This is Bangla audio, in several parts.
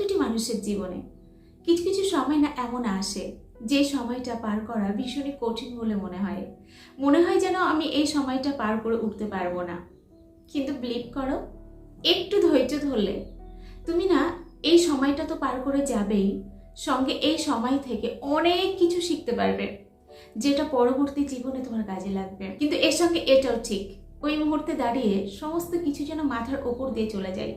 প্রতিটি মানুষের জীবনে কিছু কিছু সময় না এমন আসে যে সময়টা পার করা ভীষণই কঠিন বলে মনে হয় যেন আমি এই সময়টা পার করে উঠতে পারবো না। কিন্তু বিলিভ করো, একটু ধৈর্য ধরলে তুমি না এই সময়টা তো পার করে যাবেই, সঙ্গে এই সময় থেকে অনেক কিছু শিখতে পারবে যেটা পরবর্তী জীবনে তোমার কাজে লাগবে। কিন্তু এর সঙ্গে এটাও ঠিক, ওই মুহূর্তে দাঁড়িয়ে সমস্ত কিছু যেন মাথার ওপর দিয়ে চলে যায়।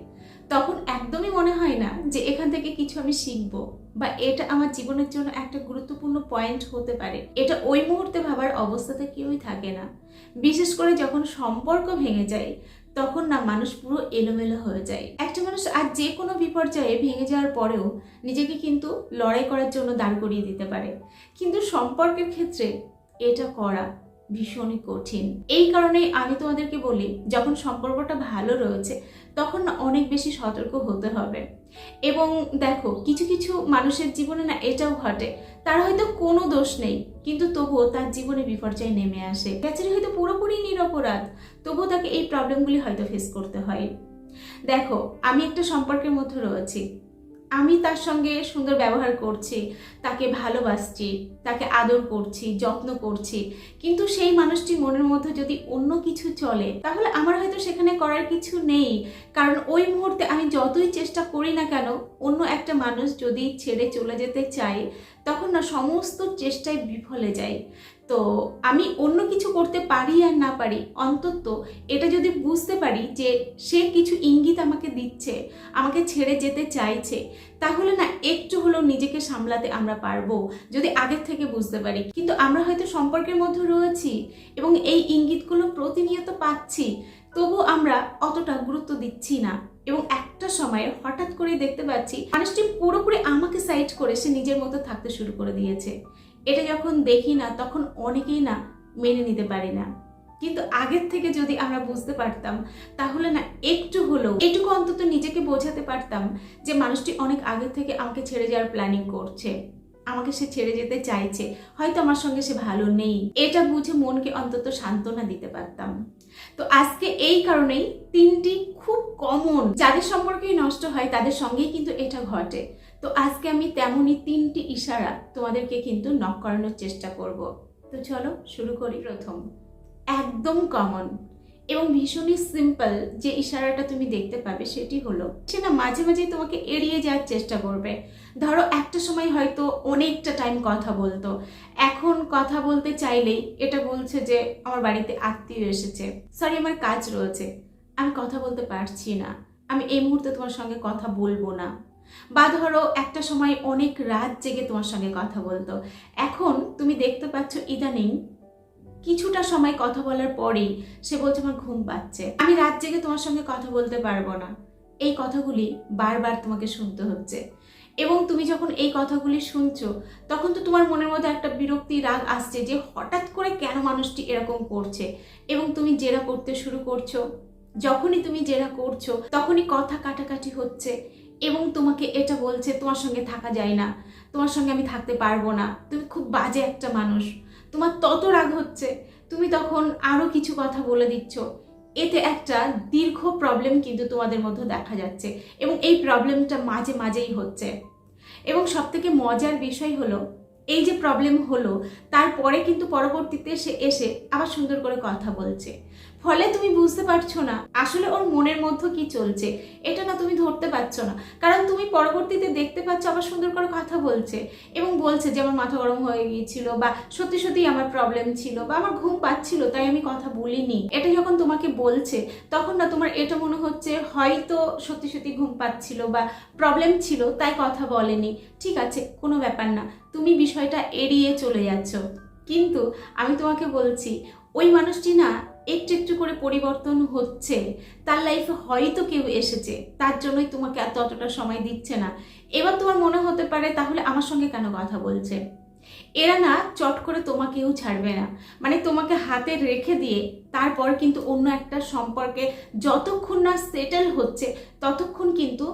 তখন একদমই মনে হয় না যে এখান থেকে কিছু আমি শিখবো বা এটা আমার জীবনের জন্য একটা গুরুত্বপূর্ণ পয়েন্ট হতে পারে। এটা ওই মুহূর্তে ভাবার অবস্থাতে কেউই থাকে না। বিশেষ করে যখন সম্পর্ক ভেঙে যায় তখন না মানুষ পুরো এলোমেলো হয়ে যায়। একটা মানুষ আর যে কোনো বিপর্যয়ে ভেঙে যাওয়ার পরেও নিজেকে কিন্তু লড়াই করার জন্য দাঁড় করিয়ে দিতে পারে, কিন্তু সম্পর্কের ক্ষেত্রে এটা করা ভীষণই কঠিন। এই কারণেই আমি তোমাদেরকে বলি, যখন সম্পর্কটা ভালো রয়েছে তখন না অনেক বেশি সতর্ক হতে হবে। এবং দেখো, কিছু কিছু মানুষের জীবনে না এটাও ঘটে, তার হয়তো কোনো দোষ নেই কিন্তু তবুও তার জীবনে বিপর্যয় নেমে আসে। বেচারি হয়তো পুরোপুরি নিরপরাধ, তবুও তাকে এই প্রবলেমগুলি হয়তো ফেস করতে হয়। দেখো, আমি একটা সম্পর্কের মধ্যে রয়েছি, আমি তার সঙ্গে সুন্দর ব্যবহার করছি, তাকে ভালোবাসছি, তাকে আদর করছি, যত্ন করছি, কিন্তু সেই মানুষটির মনের মধ্যে যদি অন্য কিছু চলে তাহলে আমার হয়তো সেখানে করার কিছু নেই। কারণ ওই মুহূর্তে আমি যতই চেষ্টা করি না কেন, অন্য একটা মানুষ যদি ছেড়ে চলে যেতে চায় তখন না সমস্ত চেষ্টায় বিফলে যায়। তো আমি অন্য কিছু করতে পারি আর না পারি, অন্তত এটা যদি বুঝতে পারি যে সে কিছু ইঙ্গিত আমাকে দিচ্ছে, আমাকে ছেড়ে যেতে চাইছে, তাহলে না একটু হলেও নিজেকে সামলাতে আমরা পারবো, যদি আগের থেকে বুঝতে পারি। কিন্তু আমরা হয়তো সম্পর্কের মধ্যে রয়েছি এবং এই ইঙ্গিতগুলো প্রতিনিয়ত পাচ্ছি, তবু আমরা অতটা গুরুত্ব দিচ্ছি না। এবং একটা সময় হঠাৎ করে দেখতে পাচ্ছি মানুষটি পুরোপুরি আমাকে সাইড করে সে নিজের মতো থাকতে শুরু করে দিয়েছে। এটা যখন দেখি না তখন অনেকেই না মেনে নিতে পারি না। কিন্তু আগের থেকে যদি আমরা বুঝতে পারতাম তাহলে না একটু হলেও এটুকু অন্তত নিজেকে বোঝাতে পারতাম যে মানুষটি অনেক আগে থেকে আমাকে ছেড়ে যাওয়ার প্ল্যানিং করছে, আমাকে সে ছেড়ে যেতে চাইছে, হয়তো আমার সঙ্গে সে ভালো নেই। এটা বুঝে মনকে অন্তত সান্ত্বনা দিতে পারতাম। তো আজকে এই কারণেই তিনটি খুব কমন, যাদের সম্পর্কেই নষ্ট হয় তাদের সঙ্গেই কিন্তু এটা ঘটে। তো আজকে আমি তেমনই তিনটি ইশারা তোমাদেরকে কিন্তু নক করানোর চেষ্টা করব। তো চলো শুরু করি। প্রথম, একদম কমন এবং ভীষণই সিম্পল যে ইশারাটা তুমি দেখতে পাবে সেটি হলো, সে না মাঝে মাঝে তোমাকে এড়িয়ে যাওয়ার চেষ্টা করবে। ধরো একটা সময় হয়তো অনেকটা টাইম কথা বলতো, এখন কথা বলতে চাইলেই এটা বলছে যে আমার বাড়িতে আত্মীয় এসেছে, সরি আমার কাজ রয়েছে, আমি কথা বলতে পারছি না, আমি এই মুহূর্তে তোমার সঙ্গে কথা বলবো না। বা ধরো একটা সময় অনেক রাত জেগে তোমার সঙ্গে কথা বলতো, এখন তুমি দেখতে পাচ্ছ ইদানিং কিছুটা সময় কথা বলার পরেই সে বলছে আমার ঘুম পাচ্ছে, আমি রাত জেগে তোমার সঙ্গে কথা বলতে পারবো না। এই কথাগুলি বারবার তোমাকে শুনতে হচ্ছে এবং তুমি যখন এই কথাগুলি শুনছো তখন তো তোমার মনের মধ্যে একটা বিরক্তি, রাগ আসছে যে হঠাৎ করে কেন মানুষটি এরকম করছে, এবং তুমি জেরা করতে শুরু করছো। যখনই তুমি জেরা করছো তখনই কথা কাটাকাটি হচ্ছে এবং তোমাকে এটা বলছে তোমার সঙ্গে থাকা যায় না, তোমার সঙ্গে আমি থাকতে পারবো না, তুমি খুব বাজে একটা মানুষ। তোমার তত রাগ হচ্ছে, তুমি তখন আরো কিছু কথা বলে দিচ্ছ। এতে একটা দীর্ঘ প্রবলেম কিন্তু তোমাদের মধ্যে দেখা যাচ্ছে এবং এই প্রবলেমটা মাঝে মাঝেই হচ্ছে। এবং সবথেকে মজার বিষয় হলো, এই যে প্রবলেম হলো তারপরে কিন্তু পরবর্তীতে সে এসে আবার সুন্দর করে কথা বলছে, ফলে তুমি বুঝতে পারছো না আসলে ওর মনের মধ্যে কি চলছে, এটা না তুমি ধরতে পারছো না। কারণ তুমি পরবর্তীতে দেখতে পাচ্ছ আবার সুন্দর করে কথা বলছে এবং বলছে যে আমার মাথা গরম হয়ে গিয়েছিল, বা সত্যি সত্যি আমার প্রবলেম ছিল, বা আমার ঘুম পাচ্ছিল তাই আমি কথা বলিনি। এটা যখন তোমাকে বলছে তখন না তোমার এটা মনে হচ্ছে হয়তো সত্যি সত্যি ঘুম পাচ্ছিল বা প্রবলেম ছিল তাই কথা বলেনি। ঠিক আছে, কোনো ব্যাপার না, তুমি বিষয়টা এড়িয়ে চলে যাচ্ছ। কিন্তু আমি তোমাকে বলছি, ওই মানুষটি না একটু একটু করে পরিবর্তন হচ্ছে, তার লাইফে হয়তো কেউ এসেছে, তার জন্যই তোমাকে ততটা সময় দিচ্ছে না। এবার তোমার মনে হতে পারে তাহলে আমার সঙ্গে কেন কথা বলছে। এরা না চট করে তোমাকেও ছাড়বে না, মানে তোমাকে হাতে রেখে দিয়ে তারপর কিন্তু অন্য একটা সম্পর্কে যতক্ষণ না সেটেল হচ্ছে ততক্ষণ কিন্তু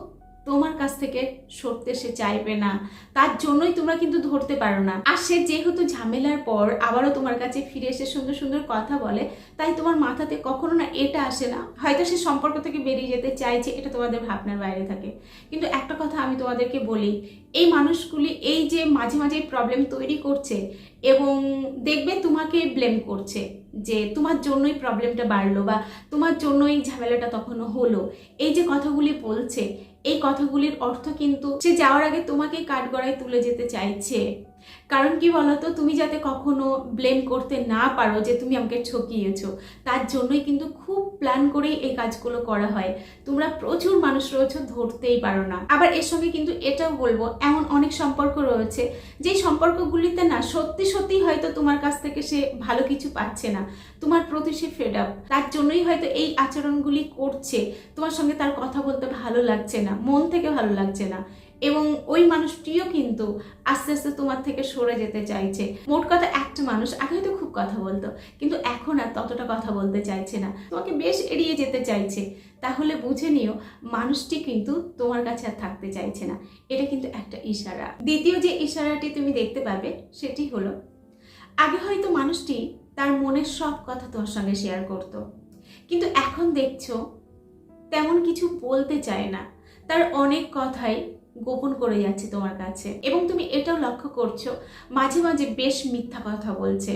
তোমার কাছ থেকে সরতে সে চাইবে না, তার জন্যই তোমরা কিন্তু ধরতে পারো না। আর সে যেহেতু ঝামেলার পর আবারও তোমার কাছে ফিরে এসে সুন্দর সুন্দর কথা বলে, তাই তোমার মাথাতে কখনো না এটা আসে না হয়তো সে সম্পর্ক থেকে বেরিয়ে যেতে চাইছে, এটা তোমাদের ভাবনার বাইরে থাকে। কিন্তু একটা কথা আমি তোমাদেরকে বলি, এই মানুষগুলি এই যে মাঝে মাঝে প্রবলেম তৈরি করছে এবং দেখবে তোমাকে ব্লেম করছে যে তোমার জন্যই প্রবলেমটা বাড়লো বা তোমার জন্যই ঝামেলাটা তখনও হলো, এই যে কথাগুলি বলছে, এই কথাগুলির অর্থ কিন্তু সে যাওয়ার আগে তোমাকে কাঠগড়ায় তুলে যেতে চাইছে। কারণ কি বলতো, তুমি যাতে কখনো ব্লেম করতে না পারো যে তুমি আমাকে ঠকিয়েছো, তার জন্যই কিন্তু খুব প্ল্যান করেই এই কাজগুলো করা হয়। তোমরা প্রচুর মানুষ রয়েছে, ধরতেই পারো না। আবার এর সঙ্গে কিন্তু এটাও বলবো, এমন অনেক সম্পর্ক রয়েছে যেই সম্পর্কগুলিতে না সত্যি সত্যি হয়তো তোমার কাছ থেকে সে ভালো কিছু পাচ্ছে না, তোমার প্রতি সে ফেড আপ, তার জন্যই হয়তো এই আচরণগুলি করছে। তোমার সঙ্গে তার কথা বলতে ভালো লাগছে না, মন থেকে ভালো লাগছে না, এবং ওই মানুষটিও কিন্তু আস্তে আস্তে তোমার থেকে সরে যেতে চাইছে। মোট কথা, একটা মানুষ আগে হয়তো খুব কথা বলতো, কিন্তু এখন আর ততটা কথা বলতে চাইছে না, তোমাকে বেশ এড়িয়ে যেতে চাইছে। তাহলে বুঝে নিও, মানুষটি কিন্তু তোমার কাছে আর থাকতে চাইছে না। এটা কিন্তু একটা ইশারা। দ্বিতীয় যে ইশারাটি তুমি দেখতে পাবে সেটি হলো, আগে হয়তো মানুষটি তার মনের সব কথা তোমার সঙ্গে শেয়ার করতো, কিন্তু এখন দেখছো তেমন কিছু বলতে চায় না, তার অনেক কথাই গোপন করে যাচ্ছে তোমার কাছে। এবং তুমি এটাও লক্ষ্য করছো, মাঝে মাঝে বেশ মিথ্যা কথা বলছে,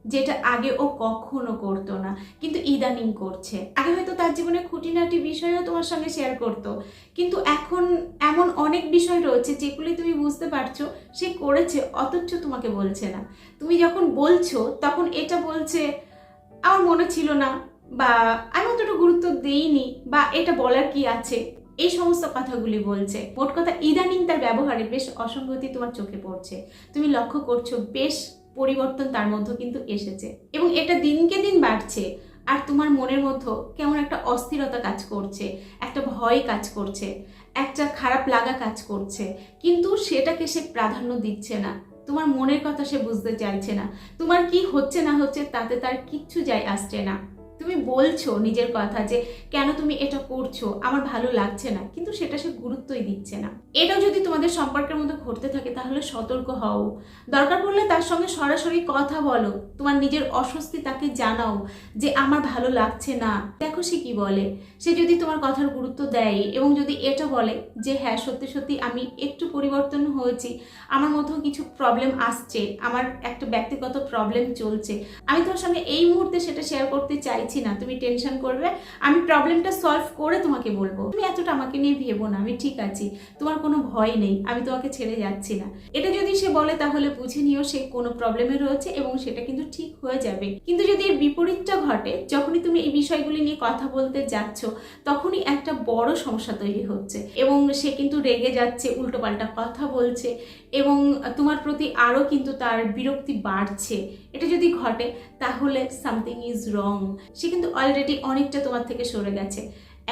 যেটা আগে ও কখনো করতো না কিন্তু ইদানিং করছে। আগে হয়তো তার জীবনে খুঁটিনাটি বিষয়ও তোমার সঙ্গে শেয়ার করতো, কিন্তু এখন এমন অনেক বিষয় রয়েছে যেগুলি তুমি বুঝতে পারছো সে করেছে, অথচ তোমাকে বলছে না। তুমি যখন বলছো তখন এটা বলছে আমার মনে ছিল না, বা আমি অতটা গুরুত্ব দেইনি, বা এটা বলার কি আছে, এই সমস্ত কথাগুলি বলছে। মোট কথা, ইদানিং তার ব্যবহারে বেশ অসঙ্গতি তোমার চোখে পড়ছে, তুমি লক্ষ্য করছো বেশ পরিবর্তন তার মধ্যে কিন্তু এসেছে, এবং এটা দিনকে দিন বাড়ছে। আর তোমার মনের মধ্যে কেমন একটা অস্থিরতা কাজ করছে, একটা ভয় কাজ করছে, একটা খারাপ লাগা কাজ করছে, কিন্তু সেটাকে সে প্রাধান্য দিচ্ছে না। তোমার মনের কথা সে বুঝতে চাইছে না, তোমার কি হচ্ছে না হচ্ছে তাতে তার কিচ্ছু যায় আসছে না। তুমি বলছো নিজের কথা যে কেন তুমি এটা করছো, আমার ভালো লাগছে না, কিন্তু সেটা সে গুরুত্বই দিচ্ছে না। এটাও যদি তোমাদের সম্পর্কের মধ্যে ঘটতে থাকে তাহলে সতর্ক হও, দরকার পড়লে তার সঙ্গে সরাসরি কথা বলো, তোমার নিজের অস্বস্তি তাকে জানাও যে আমার ভালো লাগছে না। দেখো সে কি বলে। সে যদি তোমার কথার গুরুত্ব দেয় এবং যদি এটা বলে যে হ্যাঁ সত্যি সত্যি আমি একটু পরিবর্তন হয়েছি, আমার মধ্যেও কিছু প্রবলেম আসছে, আমার একটা ব্যক্তিগত প্রবলেম চলছে, আমি তোমার সঙ্গে এই মুহূর্তে সেটা শেয়ার করতে চাইছি না, তুমি টেনশন করবে, আমি প্রবলেমটা সলভ করে তোমাকে বলবো, তুমি এতটা আমাকে নিয়ে ভেবো না, আমি ঠিক আছি, তোমার কোনো ভয় নেই, আমি তোমাকে ছেড়ে যাচ্ছি না। এটা যদি সে বলে তাহলে বুঝে নিও সে কোনো প্রবলেমে রয়েছে এবং সেটা কিন্তু ঠিক হয়ে যাবে। কিন্তু যদি এর বিপরীতটা ঘটে, যখনই তুমি এই বিষয়গুলি নিয়ে কথা বলতে যাচ্ছ তখনই একটা বড় সমস্যা তৈরি হচ্ছে এবং সে কিন্তু রেগে যাচ্ছে, উল্টোপাল্টা কথা বলছে এবং তোমার প্রতি আরও কিন্তু তার বিরক্তি বাড়ছে। এটা যদি ঘটে তাহলে সামথিং ইজ রং। সে কিন্তু অলরেডি অনেকটা তোমার থেকে সরে গেছে,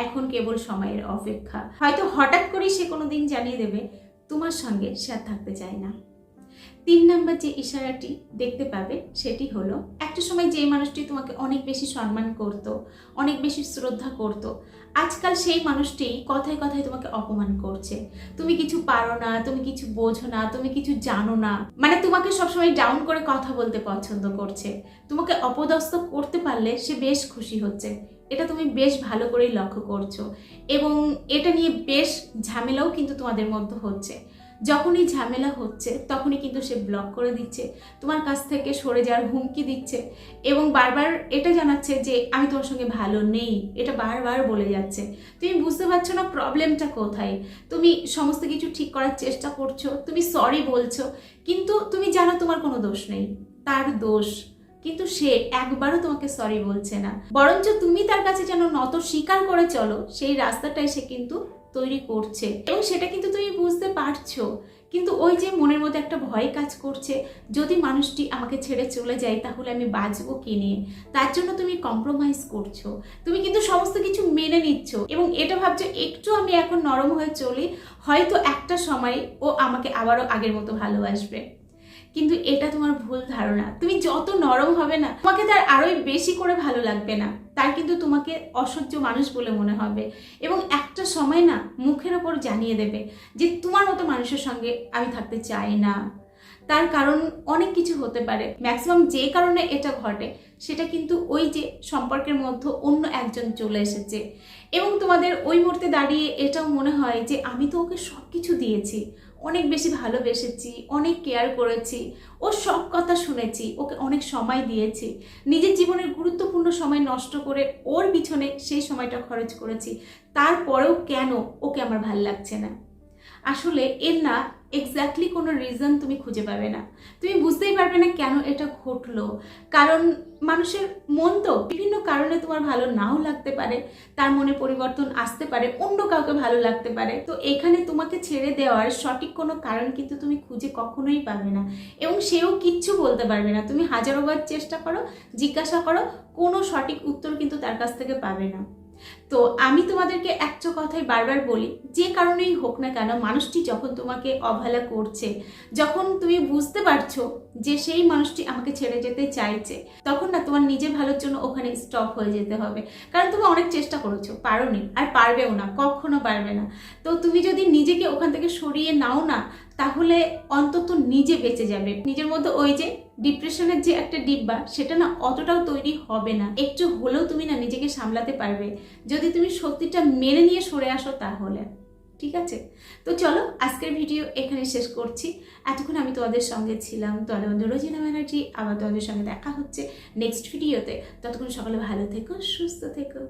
এখন কেবল সময়ের অপেক্ষা। হয়তো হঠাৎ করেই সে কোনোদিন জানিয়ে দেবে তোমার সঙ্গে সে আর থাকতে চায় না। 3 নম্বর যে ইশারাটি দেখতে পাবে সেটি হলো, একটা সময় যে মানুষটি তোমাকে অনেক বেশি সম্মান করত, অনেক বেশি শ্রদ্ধা করত, আজকাল সেই মানুষটি কথায় কথায় তোমাকে অপমান করছে। তুমি কিছু পারো না, তুমি কিছু বোঝো না, তুমি কিছু জানো না, মানে তোমাকে সবসময় ডাউন করে কথা বলতে পছন্দ করছে। তোমাকে অপদস্থ করতে পারলে সে বেশ খুশি হচ্ছে, এটা তুমি বেশ ভালো করেই লক্ষ্য করছো এবং এটা নিয়ে বেশ ঝামেলাও কিন্তু তোমাদের মধ্যে হচ্ছে। যখনই ঝামেলা হচ্ছে তখনই কিন্তু সে ব্লক করে দিচ্ছে, তোমার কাছ থেকে সরে যাওয়ার হুমকি দিচ্ছে এবং বারবার এটা জানাচ্ছে যে আমি তোমার সঙ্গে ভালো নেই, এটা বারবার বলে যাচ্ছে। তুমি বুঝতে পারছো না প্রবলেমটা কোথায়। তুমি সমস্ত কিছু ঠিক করার চেষ্টা করছো, তুমি সরি বলছো, কিন্তু তুমি জানো তোমার কোনো দোষ নেই, তার দোষ। কিন্তু সে একবারও তোমাকে সরি বলছে না, বরঞ্চ তুমি তার কাছে যেন নত স্বীকার করে চলো সেই রাস্তাটাই সে কিন্তু তৈরি করছে এবং সেটা কিন্তু তুমি বুঝতে পারছো। কিন্তু ওই যে মনের মধ্যে একটা ভয় কাজ করছে, যদি মানুষটি আমাকে ছেড়ে চলে যায় তাহলে আমি বাঁচবো কি নিয়ে, তার জন্য তুমি কম্প্রোমাইজ করছো, তুমি কিন্তু সমস্ত কিছু মেনে নিচ্ছ এবং এটা ভাবছো একটু আমি এখন নরম হয়ে চলি, হয়তো একটা সময় ও আমাকে আবারও আগের মতো ভালোবাসবে। কিন্তু এটা তোমার ভুল ধারণা। তুমি যত নরম হবে না, তোমাকে তার আরোই বেশি করে ভালো লাগবে না, তার কিন্তু তোমাকে অসহ্য মানুষ বলে মনে হবে এবং একটা সময় না মুখের ওপর জানিয়ে দেবে যে তোমার মতো মানুষের সঙ্গে আমি থাকতে চাই না। তার কারণ অনেক কিছু হতে পারে, ম্যাক্সিমাম যে কারণে এটা ঘটে সেটা কিন্তু ওই যে সম্পর্কের মধ্যে অন্য একজন চলে এসেছে এবং তোমাদের ওই মুহূর্তে দাঁড়িয়ে এটাও মনে হয় যে আমি তো ওকে সব কিছু দিয়েছি, অনেক বেশি ভালোবেসেছি, অনেক কেয়ার করেছি, ওর সব কথা শুনেছি, ওকে অনেক সময় দিয়েছি, নিজের জীবনের গুরুত্বপূর্ণ সময় নষ্ট করে ওর পিছনে সেই সময়টা খরচ করেছি, তারপরেও কেন ওকে আমার ভাল লাগছে না। আসলে এর না এক্স্যাক্টলি কোনো রিজন তুমি খুঁজে পাবে না, তুমি বুঝতেই পারবে না কেন এটা ঘটলো। কারণ মানুষের মন তো বিভিন্ন কারণে তোমার ভালো নাও লাগতে পারে, তার মনে পরিবর্তন আসতে পারে, অন্য কাউকে ভালো লাগতে পারে। তো এখানে তোমাকে ছেড়ে দেওয়ার সঠিক কোনো কারণ কিন্তু তুমি খুঁজে কখনোই পাবে না এবং সেও কিচ্ছু বলতে পারবে না। তুমি হাজারোবার চেষ্টা করো, জিজ্ঞাসা করো, কোনো সঠিক উত্তর কিন্তু তার কাছ থেকে পাবে না। তো আমি তোমাদেরকে একটা কথাই বারবার বলি, যে কারণেই হোক না কেন মানুষটি যখন তোমাকে অবহেলা করছে, যখন তুমি বুঝতে পারছো যে সেই মানুষটি আমাকে ছেড়ে যেতে চাইছে, তখন না তোমার নিজের ভালোর জন্য ওখানে স্টপ হয়ে যেতে হবে। কারণ তুমি অনেক চেষ্টা করেছো, পারোনি আর পারবেও না, কখনো পারবে না। তো তুমি যদি নিজেকে ওখান থেকে সরিয়ে নাও না, তাহলে অন্তত নিজে বেঁচে যাবে। নিজের মধ্যে ওই যে ডিপ্রেশনের যে একটা ডিব্বা, সেটা না অতটাও তৈরি হবে না, একটু হলেও তুমি না নিজেকে সামলাতে পারবে যদি তুমি সত্যিটা মেনে নিয়ে সরে আসো তাহলে। ঠিক আছে, তো চলো আজকের ভিডিও এখানে শেষ করছি। এতক্ষণ আমি তোমাদের সঙ্গে ছিলাম, তোমাদের বন্ধু রোজিনা ব্যানার্জি। আবার তোমাদের সঙ্গে দেখা হচ্ছে নেক্সট ভিডিওতে। ততক্ষণ সকলে ভালো থেকো, সুস্থ থেকো।